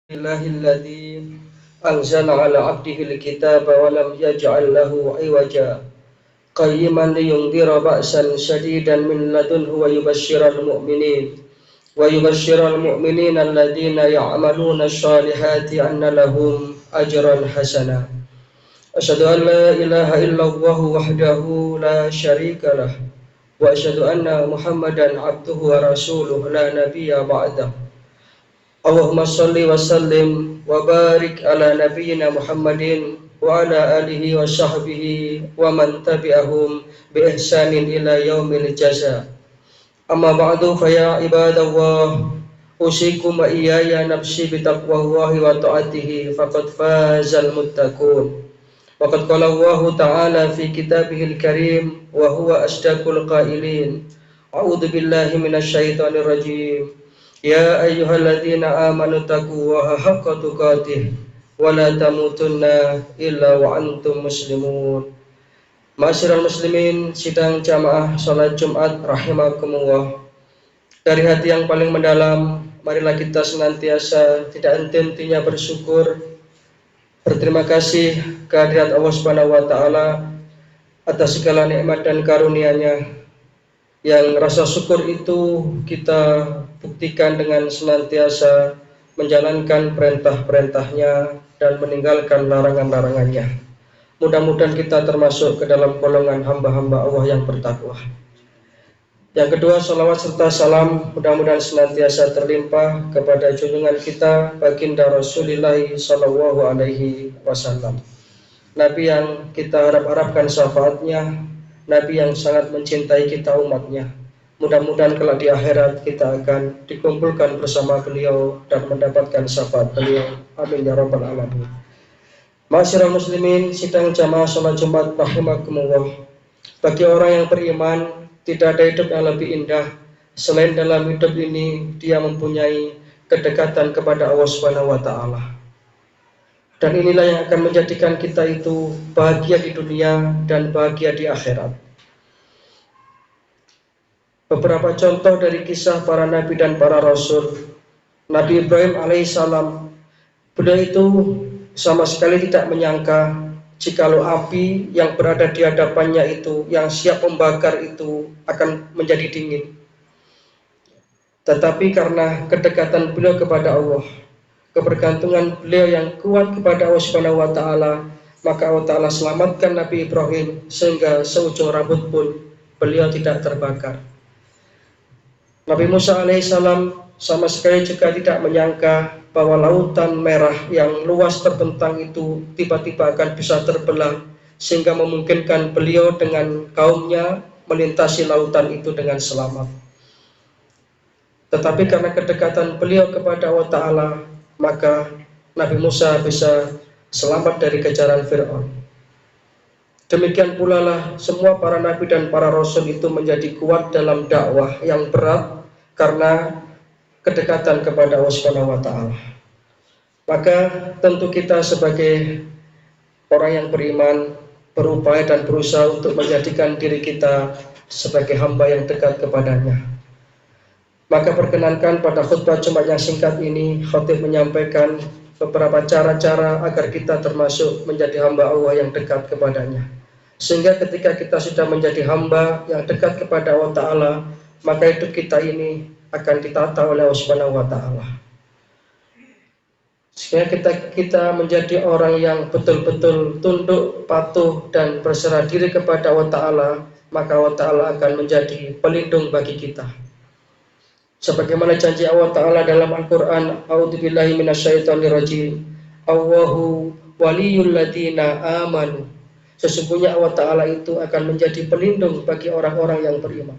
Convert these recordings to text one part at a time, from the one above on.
Alhamdulillahilladzi anzala ala abdihi alkitaba wa lam yaj'al lahu iwaja qayyiman liyundhira ba'san shadidan min ladunhu wa yubashshiral mu'minina alladhina ya'maluna ash-shalihati anna lahum ajran hasana. Asyhadu an la ilaha illallah wahdahu la syarika lah wa asyhadu anna Muhammadan abduhu wa rasuluhu la nabiyya ba'dahu. Allahumma salli wa sallim wa barik ala nabiyyina Muhammadin wa ala alihi wa sahbihi wa man tabi'ahum bi ihsanin ila yaumil jaza. Amma ba'du fa ya ibadallah, usikum wa iyaya nafsi bi taqwallahi wa ta'atihi faqad fazal muttaqun. Wa qad qala Allah ta'ala fi kitabihil karim wa huwa asdaqul qailin. A'udzu billahi minasy syaithanir rajim. Ya ayyuhalladzina amanu taqullaha haqqa tuqatih wa la tamutunna illa wa antum muslimun. Ma'asyiral muslimin, sidang jamaah salat Jumat rahimakumullah. Dari hati yang paling mendalam, marilah kita senantiasa tidak henti-hentinya bersyukur, berterima kasih kehadirat Allah Subhanahu wa taala atas segala nikmat dan karunia-Nya. Yang rasa syukur itu kita buktikan dengan senantiasa menjalankan perintah-perintahnya dan meninggalkan larangan-larangannya. Mudah-mudahan kita termasuk ke dalam golongan hamba-hamba Allah yang bertakwa. Yang kedua, salawat serta salam mudah-mudahan senantiasa terlimpah kepada junjungan kita baginda Rasulullah sallallahu alaihi wasallam. Nabi yang kita harap-harapkan syafaatnya, Nabi yang sangat mencintai kita umatnya. Mudah-mudahan kelak di akhirat kita akan dikumpulkan bersama beliau dan mendapatkan syafaat beliau. Amin ya rabbal alamin. Ma'asyiral muslimin, sidang jamaah salat Jumat rahimakumullah. Bagi orang yang beriman, tidak ada hidup yang lebih indah selain dalam hidup ini dia mempunyai kedekatan kepada Allah Subhanahu wa taala. Dan inilah yang akan menjadikan kita itu bahagia di dunia dan bahagia di akhirat. Beberapa contoh dari kisah para nabi dan para rasul. Nabi Ibrahim alaihissalam, beliau itu sama sekali tidak menyangka jikalau api yang berada di hadapannya itu, yang siap membakar itu akan menjadi dingin. Tetapi karena kedekatan beliau kepada Allah, kebergantungan beliau yang kuat kepada Allah Subhanahu wa taala, maka Allah taala selamatkan Nabi Ibrahim sehingga seujung rambut pun beliau tidak terbakar. Nabi Musa alaihissalam sama sekali juga tidak menyangka bahwa lautan merah yang luas terbentang itu tiba-tiba akan bisa terbelah sehingga memungkinkan beliau dengan kaumnya melintasi lautan itu dengan selamat. Tetapi karena kedekatan beliau kepada Allah taala, maka Nabi Musa bisa selamat dari kejaran Fir'aun. Demikian pula lah semua para nabi dan para rasul itu menjadi kuat dalam dakwah yang berat karena kedekatan kepada Allah Subhanahu wa taala. Maka tentu kita sebagai orang yang beriman berupaya dan berusaha untuk menjadikan diri kita sebagai hamba yang dekat kepadanya. Maka perkenankan pada khutbah Jumat yang singkat ini, khatib menyampaikan beberapa cara-cara agar kita termasuk menjadi hamba Allah yang dekat kepadanya. Sehingga ketika kita sudah menjadi hamba yang dekat kepada Allah Ta'ala, maka hidup kita ini akan ditata oleh Allah Subhanahu wa taala. Sehingga kita menjadi orang yang betul-betul tunduk, patuh dan berserah diri kepada Allah Ta'ala, maka Allah Ta'ala akan menjadi pelindung bagi kita. Sebagaimana janji Allah Ta'ala dalam Al-Quran, A'udzubillahi minasyaitonirrajim, Allahu waliyul ladina amanu. Sesungguhnya Allah Ta'ala itu akan menjadi pelindung bagi orang-orang yang beriman.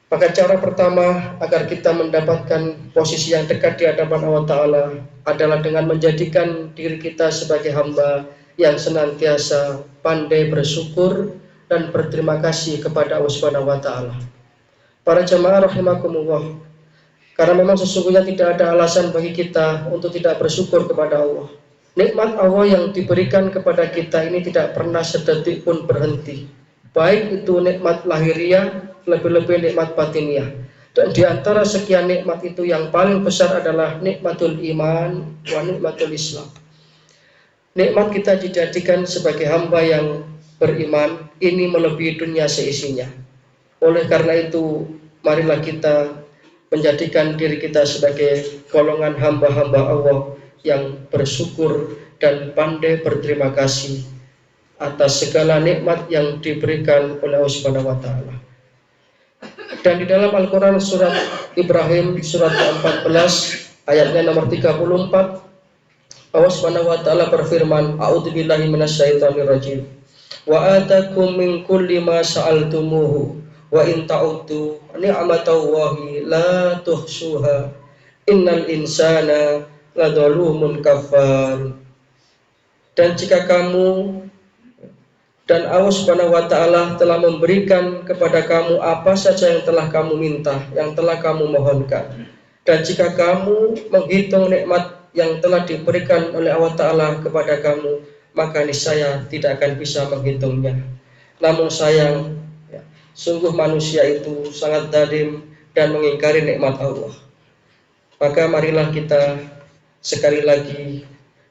Maka cara pertama agar kita mendapatkan posisi yang dekat di hadapan Allah Ta'ala adalah dengan menjadikan diri kita sebagai hamba yang senantiasa pandai bersyukur dan berterima kasih kepada Allah Subhanahu wa taala. Para jamaah rahimakumullah, karena memang sesungguhnya tidak ada alasan bagi kita untuk tidak bersyukur kepada Allah. Nikmat Allah yang diberikan kepada kita ini tidak pernah sedetik pun berhenti. Baik itu nikmat lahiriah, lebih-lebih nikmat batiniah. Dan di antara sekian nikmat itu yang paling besar adalah nikmatul iman wa nikmatul Islam. Nikmat kita dijadikan sebagai hamba yang beriman, ini melebihi dunia seisinya. Oleh karena itu, marilah kita menjadikan diri kita sebagai golongan hamba-hamba Allah yang bersyukur dan pandai berterima kasih atas segala nikmat yang diberikan oleh Allah Subhanahu wa taala. Dan di dalam Al-Qur'an surat Ibrahim surat ke-14 ayatnya nomor 34, Allah Subhanahu wa taala berfirman, a'udzubillahi minasyaitonirrajim. Wa atakum min kulli ma sa'altumuhu wa in ta'uddu ni'matallahi la tuhsuha innal insana ladzalumun kafar. Dan jika kamu dan Allah Subhanahu wa taala telah memberikan kepada kamu apa saja yang telah kamu minta, yang telah kamu mohonkan. Dan jika kamu menghitung nikmat yang telah diberikan oleh Allah taala kepada kamu, maka niscaya tidak akan bisa menghitungnya. Namun sayang, sungguh manusia itu sangat zalim dan mengingkari nikmat Allah. Maka marilah kita sekali lagi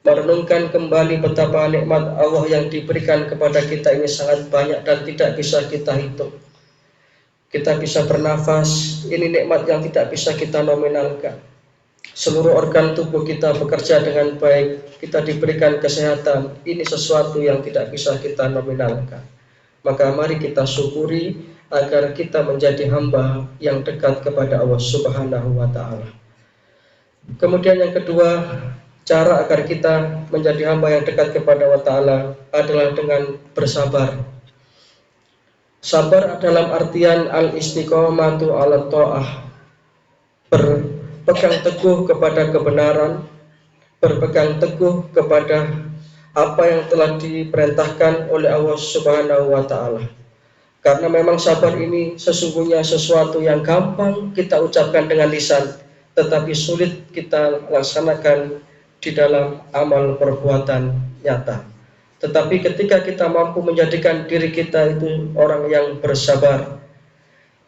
merenungkan kembali betapa nikmat Allah yang diberikan kepada kita ini sangat banyak dan tidak bisa kita hitung. Kita bisa bernafas, ini nikmat yang tidak bisa kita nominalkan. Seluruh organ tubuh kita bekerja dengan baik, kita diberikan kesehatan, ini sesuatu yang tidak bisa kita nominalkan. Maka mari kita syukuri agar kita menjadi hamba yang dekat kepada Allah Subhanahu wa taala. Kemudian yang kedua, cara agar kita menjadi hamba yang dekat kepada Allah Ta'ala adalah dengan bersabar. Sabar dalam artian al-istiqomatu ala ta'ah, berpegang teguh kepada kebenaran, berpegang teguh kepada apa yang telah diperintahkan oleh Allah Subhanahu wa Ta'ala. Karena memang sabar ini sesungguhnya sesuatu yang gampang kita ucapkan dengan lisan, tetapi sulit kita laksanakan di dalam amal perbuatan nyata. Tetapi ketika kita mampu menjadikan diri kita itu orang yang bersabar,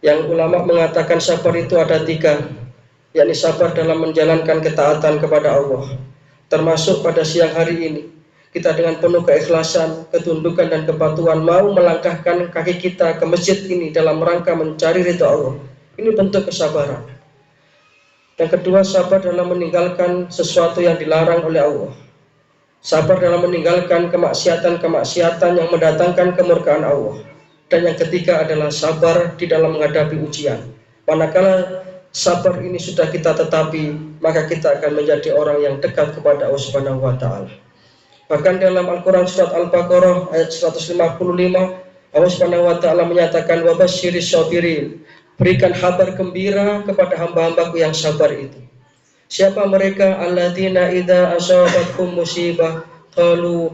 yang ulama mengatakan sabar itu ada 3, yakni sabar dalam menjalankan ketaatan kepada Allah. Termasuk pada siang hari ini, kita dengan penuh keikhlasan, ketundukan dan kepatuhan mau melangkahkan kaki kita ke masjid ini dalam rangka mencari ridha Allah. Ini bentuk kesabaran. Yang kedua, sabar dalam meninggalkan sesuatu yang dilarang oleh Allah. Sabar dalam meninggalkan kemaksiatan-kemaksiatan yang mendatangkan kemurkaan Allah. Dan yang ketiga adalah sabar di dalam menghadapi ujian. Manakala sabar ini sudah kita tetapi, maka kita akan menjadi orang yang dekat kepada Allah Subhanahu wa taala. Bahkan dalam Al-Qur'an surat Al-Baqarah ayat 155, Allah Subhanahu wa taala menyatakan wa basyiris sabirin. Berikan kabar gembira kepada hamba-hambaku yang sabar itu. Siapa mereka? Alladzina idza asabatkum musibah qalu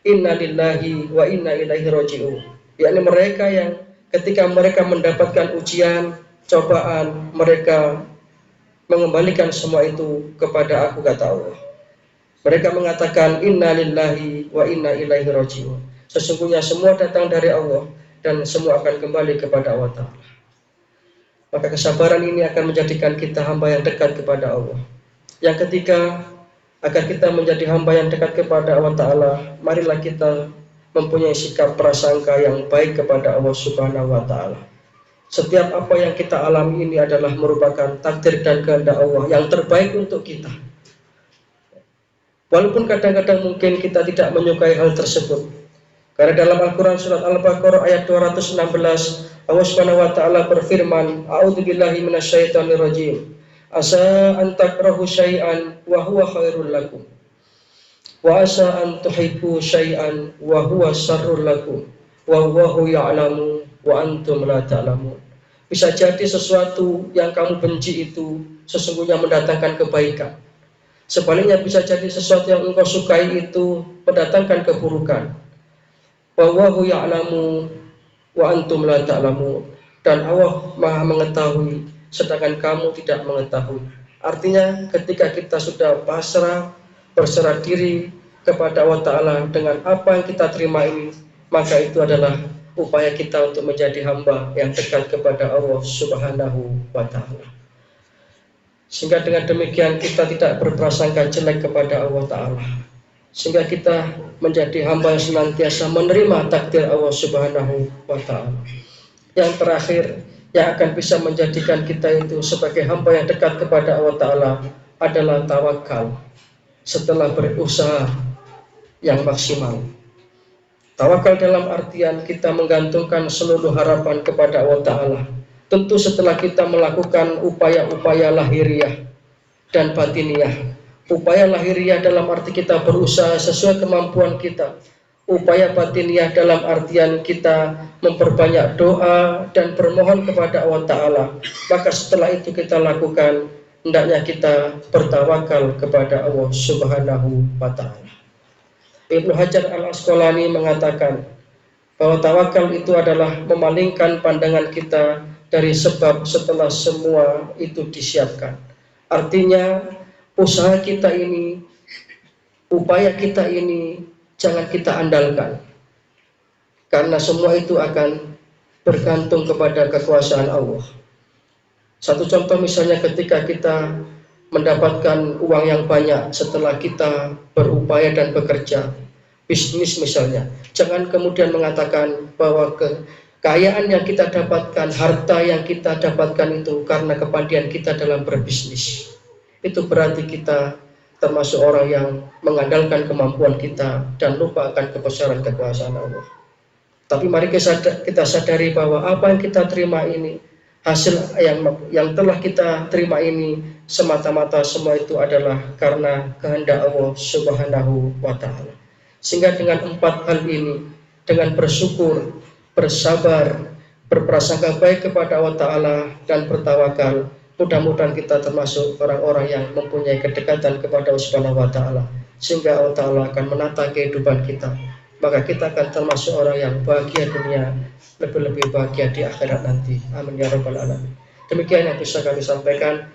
inna lillahi wa inna ilaihi raji'un. Yakni mereka yang ketika mereka mendapatkan ujian, cobaan, mereka mengembalikan semua itu kepada aku, kata Allah. Mereka mengatakan inna lillahi wa inna ilaihi raji'un. Sesungguhnya semua datang dari Allah dan semua akan kembali kepada Allah Ta'ala. Maka kesabaran ini akan menjadikan kita hamba yang dekat kepada Allah. Yang ketiga, agar kita menjadi hamba yang dekat kepada Allah Ta'ala, marilah kita mempunyai sikap prasangka yang baik kepada Allah Subhanahu wa Ta'ala. Setiap apa yang kita alami ini adalah merupakan takdir dan kehendak Allah yang terbaik untuk kita. Walaupun kadang-kadang mungkin kita tidak menyukai hal tersebut. Karena dalam Al-Quran surat Al-Baqarah ayat 216, Allah Subhanahu wa taala berfirman, a'udzubillahi minasyaitonirrajim. Asa an takrahu syai'an wa huwa khairul lakum. Wa asa an tuhibbu syai'an wa huwa syarrul lakum. Wallahu ya'lamu wa antum la ta'lamun. Bisa jadi sesuatu yang kamu benci itu sesungguhnya mendatangkan kebaikan. Sebaliknya bisa jadi sesuatu yang engkau sukai itu mendatangkan keburukan. Wallahu ya'lamu wa antum la ta'lamun. Dan Allah Maha mengetahui sedangkan kamu tidak mengetahui. Artinya ketika kita sudah pasrah, berserah diri kepada Allah Ta'ala dengan apa yang kita terima ini, maka itu adalah upaya kita untuk menjadi hamba yang dekat kepada Allah Subhanahu wa Ta'ala. Sehingga dengan demikian kita tidak berprasangka jelek kepada Allah Ta'ala, sehingga kita menjadi hamba yang senantiasa menerima takdir Allah Subhanahu wa Ta'ala. Yang terakhir, yang akan bisa menjadikan kita itu sebagai hamba yang dekat kepada Allah Ta'ala adalah tawakal setelah berusaha yang maksimal. Tawakal dalam artian kita menggantungkan seluruh harapan kepada Allah Ta'ala. Tentu setelah kita melakukan upaya-upaya lahiriah dan batiniah. Upaya lahiriah dalam arti kita berusaha sesuai kemampuan kita. Upaya batiniah dalam artian kita memperbanyak doa dan bermohon kepada Allah Ta'ala. Maka setelah itu kita lakukan, hendaknya kita bertawakal kepada Allah Subhanahu wa Ta'ala. Ibnu Hajar Al-Asqalani mengatakan bahwa tawakal itu adalah memalingkan pandangan kita dari sebab setelah semua itu disiapkan. Artinya usaha kita ini, upaya kita ini jangan kita andalkan, karena semua itu akan bergantung kepada kekuasaan Allah. Satu contoh misalnya ketika kita mendapatkan uang yang banyak setelah kita berupaya dan bekerja, bisnis misalnya, jangan kemudian mengatakan bahwa kekayaan yang kita dapatkan, harta yang kita dapatkan itu karena kepandaian kita dalam berbisnis. Itu berarti kita termasuk orang yang mengandalkan kemampuan kita dan lupa akan kebesaran kekuasaan Allah. Tapi mari kita sadari bahwa apa yang kita terima ini, hasil yang telah kita terima ini, semata-mata semua itu adalah karena kehendak Allah Subhanahu wa Ta'ala. Sehingga dengan 4 hal ini, dengan bersyukur, bersabar, berprasangka baik kepada Allah Ta'ala, dan bertawakal, mudah-mudahan kita termasuk orang-orang yang mempunyai kedekatan kepada Allah Subhanahu wa Ta'ala, sehingga Allah Ta'ala akan menata kehidupan kita. Maka kita akan termasuk orang yang bahagia dunia, lebih-lebih bahagia di akhirat nanti. Amin ya rabbal alamin. Demikian yang bisa kami sampaikan.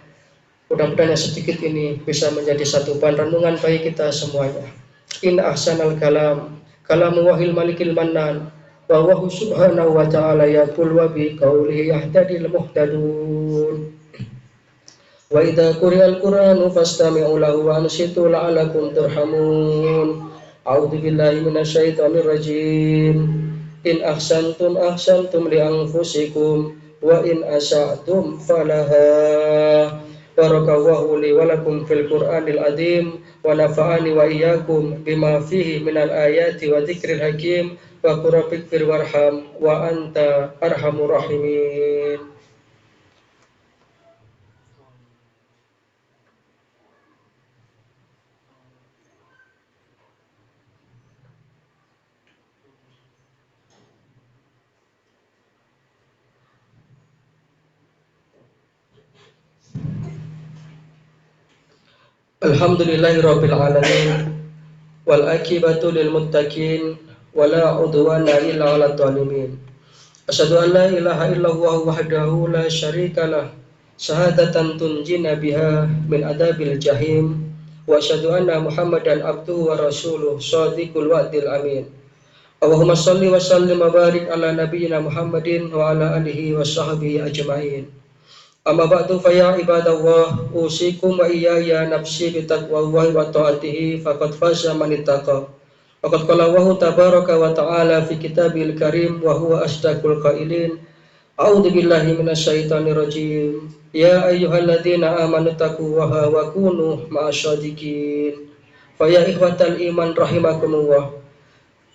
Mudah-mudahan yang sedikit ini bisa menjadi satu bahan renungan bagi kita semuanya. In ahsanal kalam kalamu wahil malikil mannan wa wahu subhanahu wa ta'ala yaqul wa bi qawlihi yahtadil muhtadun. Wa idza quri'al qur'anu fastami'u lahu wa ansitu la'alakum turhamun. A'udzu billahi minasyaitonir rajim. In ahsantum ahsantum li anfusikum wa in asa'tum falaha. Barakallahu li wa lakum fil Qur'anil azim wa nafa'ani wa iyyakum bima fihi minal ayati wa dzikril hakim wa qur rabbikfir warham wa anta arhamur rahimin. Alhamdulillahirabbil alamin wal akibatu lil muttaqin wala udwana illa 'alal zalimin. Asyhadu an la ilaha illallah wahdahu la syarikalah syahadatan tunjina biha min adabil jahim wa asyhadu anna Muhammadan abduhu wa rasuluh shadiqul wa'dil amin. Allahumma shalli wa sallim wa barik ala nabiyyina Muhammadin wa ala alihi wa sahbihi ajma'in. Amma ba'du fa ya ibadallah usikum wa iyaya nafsi bi taqwallahi wa ta'atihi faqad faza man ittaqa. Faqad qala Allahu tabaraka wa ta'ala fi kitabil karim wa huwa asdaqul qailin. A'udzu billahi minasyaitonir rajim. Ya ayyuhalladzina amanu taqullaha wa kunu ma'asyadiqin. Fa ya ikhwatal iman rahimakumullah.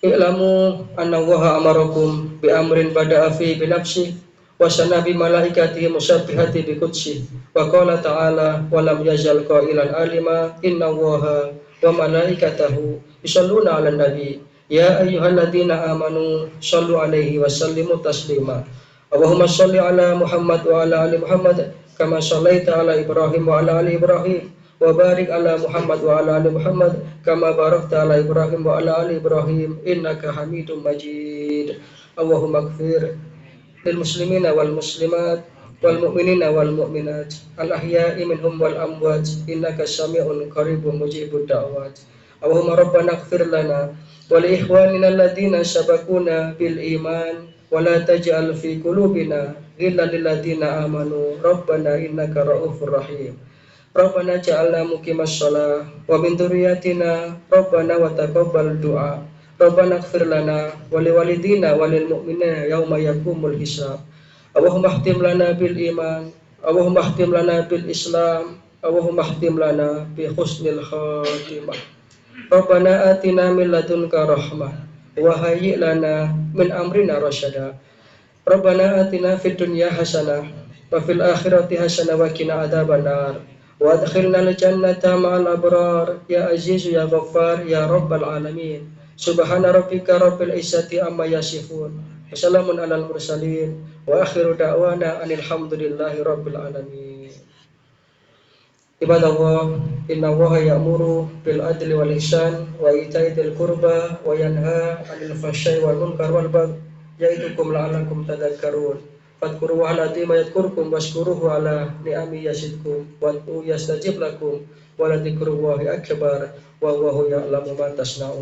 I'lamu anna Allaha amarakum bi amrin bada'a fi bi nafsi wa sanabi malaikatihi musabbihati bi qudsi wa qala ta'ala wa lam yazal qailan alima inna Allaha wa malaikatahu yusholluna 'alan nabi ya ayyuhalladzina amanu shallu 'alaihi wa sallimu taslima. Allahumma shalli 'ala Muhammad wa 'ala ali Muhammad kama shallaita 'ala Ibrahim wa 'ala ali Ibrahim wa barik 'ala Muhammad wa 'ala ali Muhammad kama barakta 'ala Ibrahim wa 'ala ali Ibrahim innaka Hamidum Majid. Allahumma ighfir lil muslimina wal muslimat wal mu'minina wal mu'minat al ahya'i minhum wal amwat innaka sami'un qaribun mujibud da'wat. Allahumma rabbana ighfir lana wa li ikhwanina alladziina sabaquna bil iman ولا تجعل في قلوبنا غلا للذين آمنوا ربنا إنك رؤوف رحيم ربنا اجعلنا مقيم الصلاة ومن ذريتنا ربنا وتقبل الدعاء ربنا اغفر لنا ولوالدينا وللمؤمنين يوم يقوم الحساب اللهم اختم لنا بالإيمان اللهم اختم لنا بالإسلام اللهم اختم لنا بحسن الخاتمة ربنا آتنا من لدنك رحمة وهيئ لنا من أمرنا رشدا ربنا آتنا في الدنيا حسنة وفي الآخرة حسنة وقنا عذاب النار وادخلنا الجنة مع الأبرار يا عزيز يا غفار يا رب العالمين سبحان ربك رب العزة عما يصفون وسلام على المرسلين وآخر دعوانا أن الحمد لله رب العالمين. Ibadallah, inna Allaha ya'muru bil adli wal ihsan wa ita'i dzil qurba wa yanha 'anil fahsya'i wal munkar wal baghi ya'idukum la'allakum tadhakkarun. Fadhkuruhu 'ala dzima yadhkurkum washkuruhu 'ala ni'ami yazidkum wa yastajib lakum wa la dzikrullahi akbar wa huwa ya'lamu ma tasna'un.